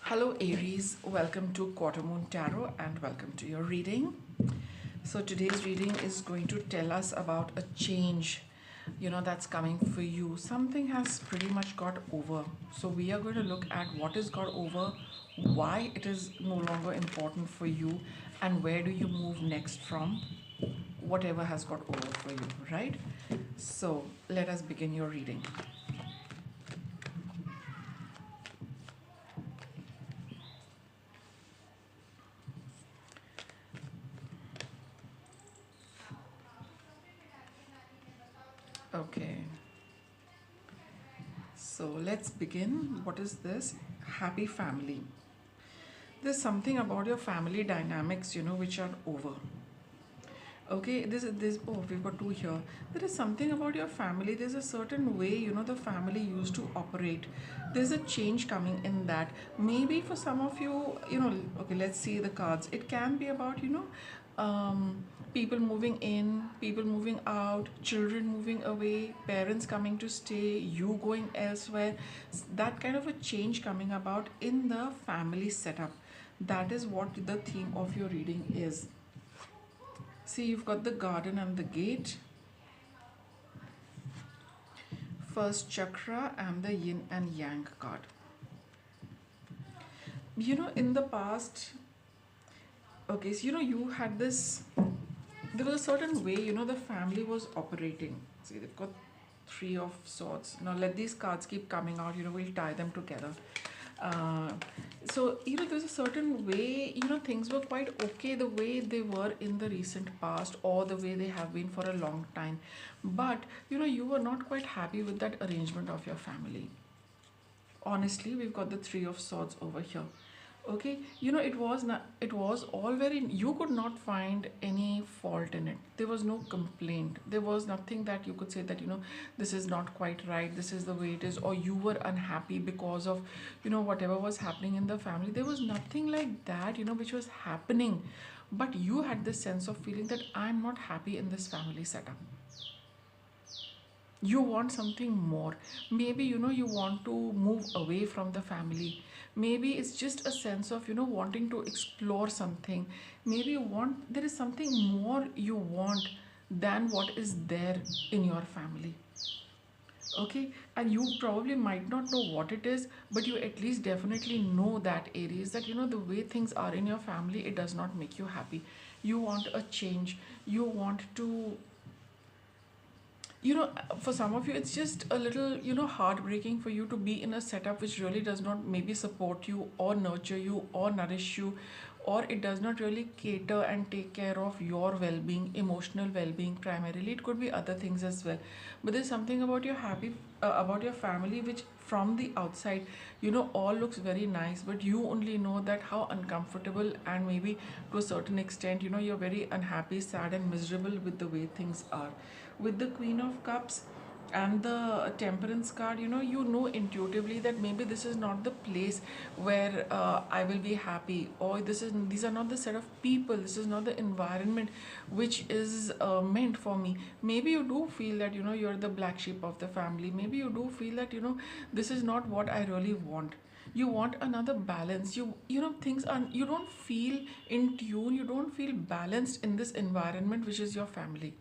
Hello Aries, welcome to Quarter Moon Tarot and welcome to your reading. So today's reading is going to tell us about a change, that's coming for you. Something has pretty much got over. So we are going to look at what is got over, why it is no longer important for you, and where do you move next from whatever has got over for you, right? So let us begin your reading. Okay. So let's begin. What is this? Happy family. There's something about your family dynamics, which are over. Okay, this oh, we've got two here. There is something about your family. There's a certain way, the family used to operate. There's a change coming in that. Maybe for some of you, okay, let's see the cards. It can be about, people moving in, people moving out, children moving away, parents coming to stay, you going elsewhere. That kind of a change coming about in the family setup. That is what the theme of your reading is. See, you've got the garden and the gate, first chakra, and the yin and yang card. In the past, okay, so you had this, there was a certain way, the family was operating. See, they've got three of swords. Now let these cards keep coming out, we'll tie them together. uh, so there's a certain way, things were quite okay the way they were in the recent past or the way they have been for a long time, but you were not quite happy with that arrangement of your family. Honestly, we've got the three of swords over here. Okay, it was not, it was all very, you could not find any fault in it. There was no complaint, there was nothing that you could say that this is not quite right, this is the way it is, or you were unhappy because of whatever was happening in the family. There was nothing like that, which was happening, but you had this sense of feeling that I'm not happy in this family setup. You want something more. Maybe you want to move away from the family. Maybe it's just a sense of wanting to explore something. Maybe you want, there is something more you want than what is there in your family. Okay, and you probably might not know what it is, but you at least definitely know that, Aries, that the way things are in your family, it does not make you happy. You want a change. You want to, for some of you, it's just a little, heartbreaking for you to be in a setup which really does not maybe support you or nurture you or nourish you, or it does not really cater and take care of your well-being, emotional well-being. Primarily it could be other things as well, but there's something about your happy, about your family, which from the outside all looks very nice, but you only know that how uncomfortable, and maybe to a certain extent you're very unhappy, sad and miserable with the way things are. With the Queen of Cups and the Temperance card, you know intuitively that maybe this is not the place where I will be happy, or these are not the set of people, this is not the environment which is meant for me. Maybe you do feel that you're the black sheep of the family. Maybe you do feel that this is not what I really want. You want another balance. Things are, you don't feel in tune, you don't feel balanced in this environment which is your family.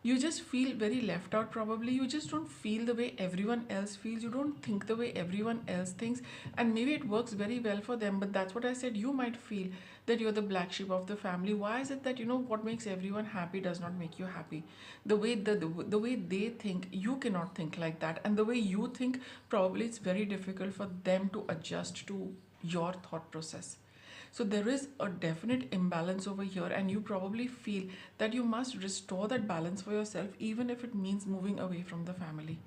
You just feel very left out. Probably you just don't feel the way everyone else feels, you don't think the way everyone else thinks, and maybe it works very well for them, but that's what I said, you might feel that you're the black sheep of the family. Why is it that what makes everyone happy does not make you happy? The way they think, you cannot think like that, and the way you think, probably it's very difficult for them to adjust to your thought process. So there is a definite imbalance over here, and you probably feel that you must restore that balance for yourself, even if it means moving away from the family.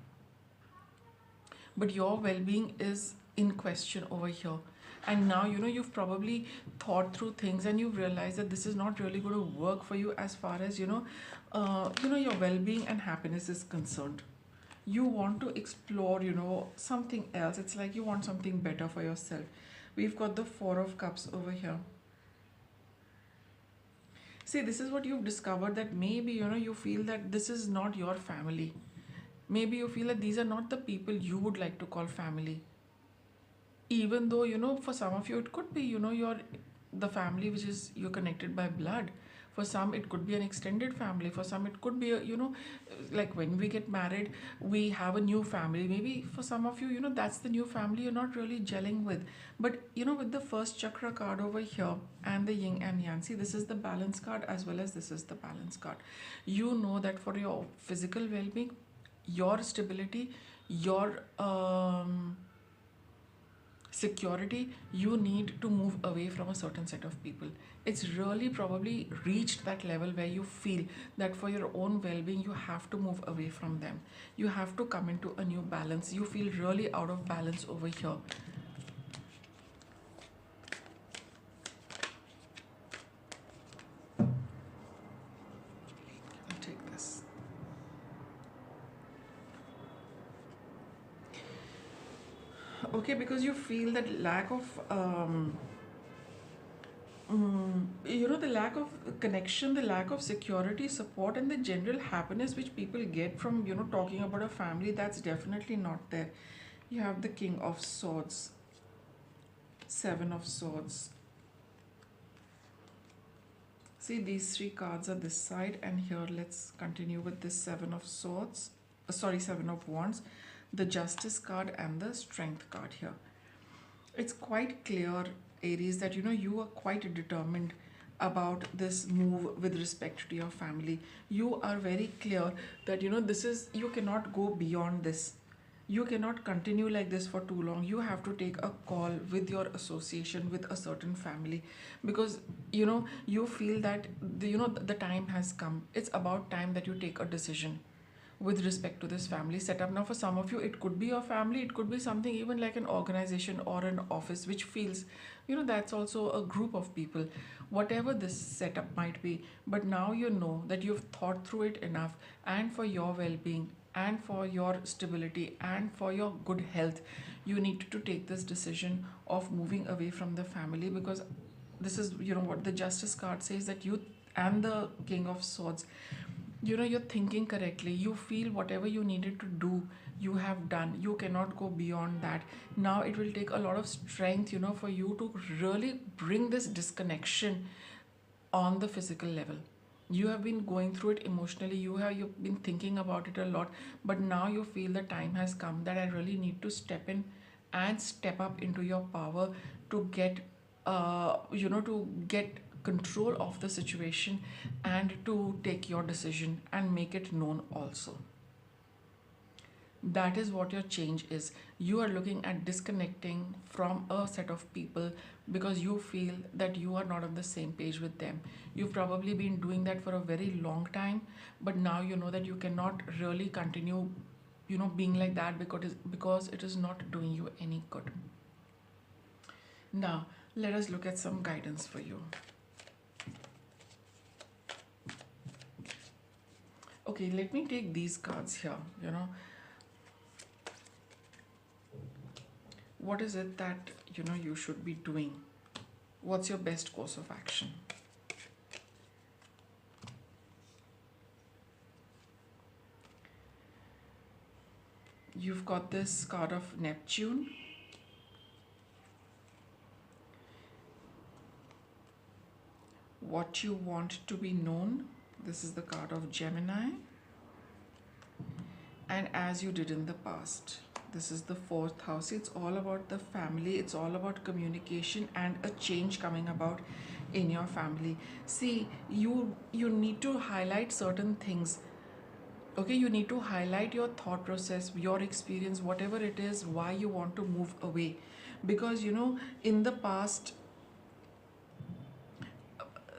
But your well being is in question over here. And now you've probably thought through things, and you've realized that this is not really going to work for you as far as your well being and happiness is concerned. You want to explore something else. It's like you want something better for yourself. We've got the Four of Cups over here. See, this is what you've discovered, that maybe you feel that this is not your family. Maybe you feel that these are not the people you would like to call family. Even though, for some of you it could be, your the family which is you're connected by blood. For some it could be an extended family. For some it could be like when we get married, we have a new family. Maybe for some of you, that's the new family you're not really gelling with. But with the first chakra card over here and the yin and yang, see, this is the balance card as well as this is the balance card. You know that for your physical well-being, your stability, your security, you need to move away from a certain set of people. It's really probably reached that level where you feel that for your own well-being you have to move away from them. You have to come into a new balance. You feel really out of balance over here. I'll take this. Okay, because you feel that lack of the lack of connection, the lack of security, support, and the general happiness which people get from, talking about a family, that's definitely not there. You have the King of Swords, Seven of Swords. See, these three cards are this side, and here let's continue with this Seven of Swords. Sorry, Seven of Wands, the Justice card, and the Strength card here. It's quite clear, Aries, that you are quite determined about this move with respect to your family. You are very clear that this is, you cannot go beyond this. You cannot continue like this for too long. You have to take a call with your association with a certain family, because you feel that the time has come. It's about time that you take a decision with respect to this family setup. Now, for some of you, it could be your family, it could be something even like an organization or an office, which feels, that's also a group of people, whatever this setup might be. But now you know that you've thought through it enough, and for your well being, and for your stability, and for your good health, you need to take this decision of moving away from the family. Because this is, what the Justice card says, that you and the King of Swords, you're thinking correctly. You feel whatever you needed to do, you have done. You cannot go beyond that. Now it will take a lot of strength, for you to really bring this disconnection on the physical level. You have been going through it emotionally, you've been thinking about it a lot, but now you feel the time has come that I really need to step in and step up into your power to get to get control of the situation, and to take your decision and make it known also. That is what your change is. You are looking at disconnecting from a set of people because you feel that you are not on the same page with them. You've probably been doing that for a very long time, but now you know that you cannot really continue, being like that, because it is not doing you any good. Now, let us look at some guidance for you. Okay, let me take these cards here. What is it that you should be doing? What's your best course of action? You've got this card of Neptune. What you want to be known. This is the card of Gemini. And as you did in the past. This is the fourth house. It's all about the family. It's all about communication and a change coming about in your family. See, you need to highlight certain things. Okay, you need to highlight your thought process, your experience, whatever it is, why you want to move away. Because in the past,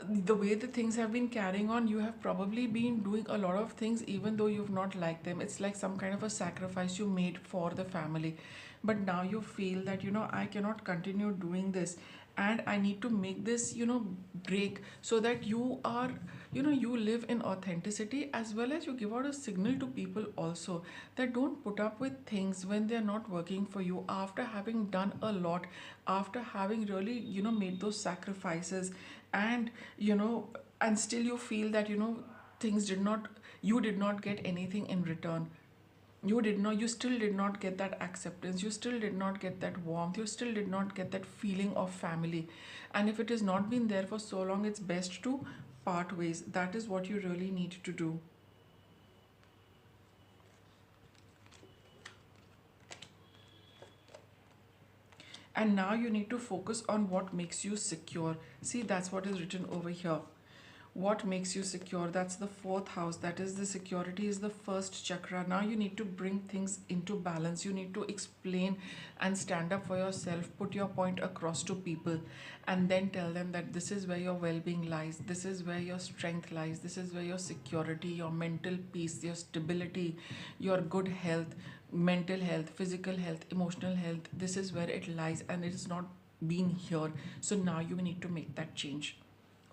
the way the things have been carrying on, you have probably been doing a lot of things even though you've not liked them. It's like some kind of a sacrifice you made for the family. But now you feel that, I cannot continue doing this, and I need to make this, break, so that you are, you live in authenticity, as well as you give out a signal to people also, that don't put up with things when they're not working for you, after having done a lot, after having really, made those sacrifices, and and still you feel that things did not, you did not get anything in return. You still did not get that acceptance, you still did not get that warmth, you still did not get that feeling of family. And if it has not been there for so long, it's best to part ways. That is what you really need to do. And now you need to focus on what makes you secure. See, that's what is written over here. What makes you secure? That's the fourth house. That is the security, is the first chakra. Now you need to bring things into balance. You need to explain and stand up for yourself, put your point across to people, and then tell them that this is where your well-being lies, this is where your strength lies, this is where your security, your mental peace, your stability, your good health, mental health, physical health, emotional health, this is where it lies, and it is not been here. So now you need to make that change.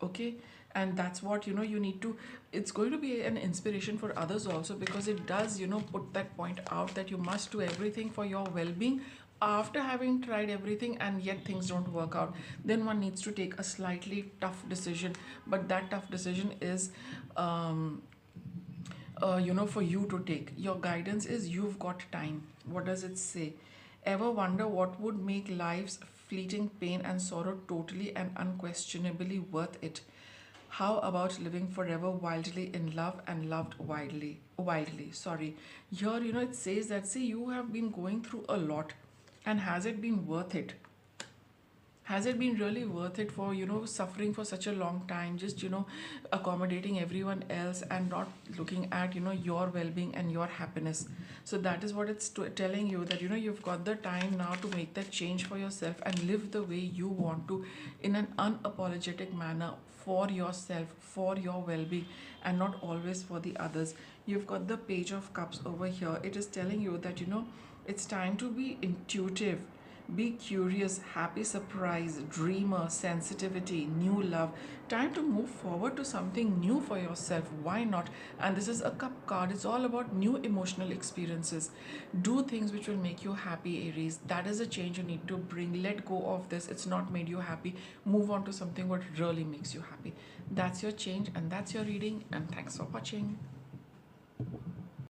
Okay. And that's what, you need to, it's going to be an inspiration for others also, because it does, put that point out that you must do everything for your well-being. After having tried everything and yet things don't work out, then one needs to take a slightly tough decision. But that tough decision is, um, for you to take. Your guidance is, you've got time. What does it say? Ever wonder what would make life's fleeting pain and sorrow totally and unquestionably worth it? How about living forever wildly in love and loved wildly? Wildly, sorry. Here, it says that, see, you have been going through a lot, and has it been worth it? Has it been really worth it for, suffering for such a long time, just, accommodating everyone else and not looking at, your well-being and your happiness? So that is what it's telling you, that, you've got the time now to make that change for yourself and live the way you want to, in an unapologetic manner, for yourself, for your well-being, and not always for the others. You've got the Page of Cups over here. It is telling you that, it's time to be intuitive, be curious, happy surprise, dreamer, sensitivity, new love. Time to move forward to something new for yourself. Why not? And this is a cup card. It's all about new emotional experiences. Do things which will make you happy, Aries. That is a change you need to bring. Let go of this. It's not made you happy. Move on to something what really makes you happy. That's your change, and that's your reading. And thanks for watching.